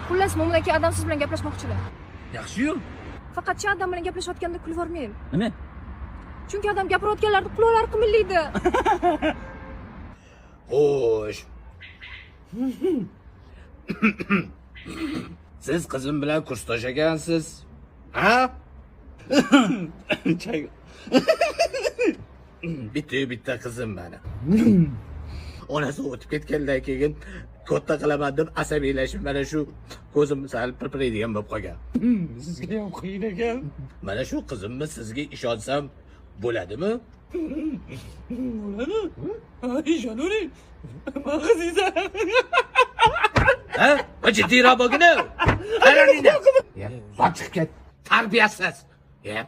Xullas, Mo'min aka adam siz bilan gaplashmoqchilar. Yaxshi-yu. Faqatcha adam bilan gaplashayotganda kulib yormang. Nima? Chunki adam gapirayotganlarida quloqlari qimillaydi. Xo'sh. Siz qizim bilan kursdosh ekansiz. Ha? Bitta qizim meni. Onasi o'tib ketgandan keyin katta qilaman deb asabiylashib mana shu ko'zim sal pirpiraydigan bo'lib qolgan. Sizga ham qiyin ekan. Mana shu qizimni sizga ishonsam bo'ladimi? Bo'ladi. Ishonavering. Men qizingizam. Ha? Jiddiyroq bo'lgina. Qaranglar. Ya, chiqib ket. Tarbiyasiz. Ya.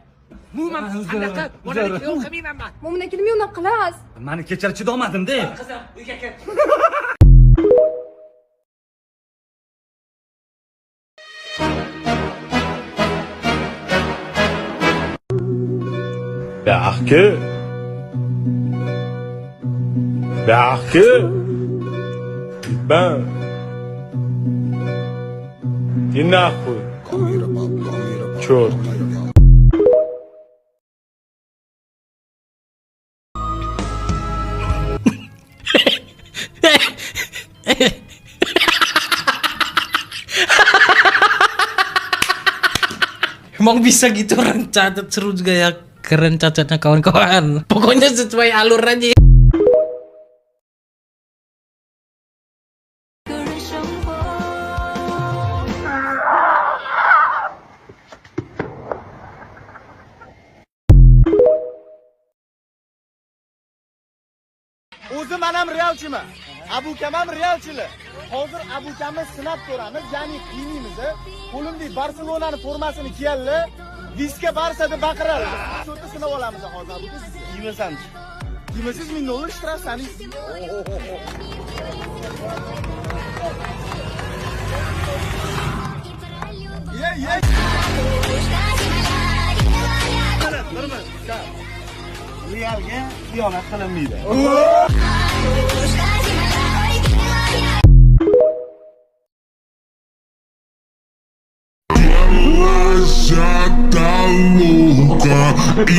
Umuman qanaqa bolalik yo'q qilmayman men. Mo'min aka nima yo'q qilasiz? Meni kechir chidolmadim-da. Qizim, uyga ket. Berke. Ben. Иди нахуй. Черт. Emang bisa gitu orang cacat, seru juga ya. Keren cacatnya kawan-kawan. Pokoknya sesuai alur aja. O'zim ham realchiman. Abukam ham realchilar. Hozir abukamni sinab ko'ramiz, ya'ni qiynaymiz. Qo'limdagi Barselonani formasini kiyganlar Viska Barsa deb baqiradi. Shuni sinab olamiz hozir abuka siz. Kiymasanchi. Kiymasangiz $1000 shtraf saningiz. Ye. Realga xiyonat qilinmaydi. Já tá louca,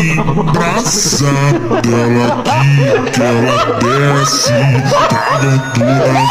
embraçada, ela quica, ela desce, tá toda fora.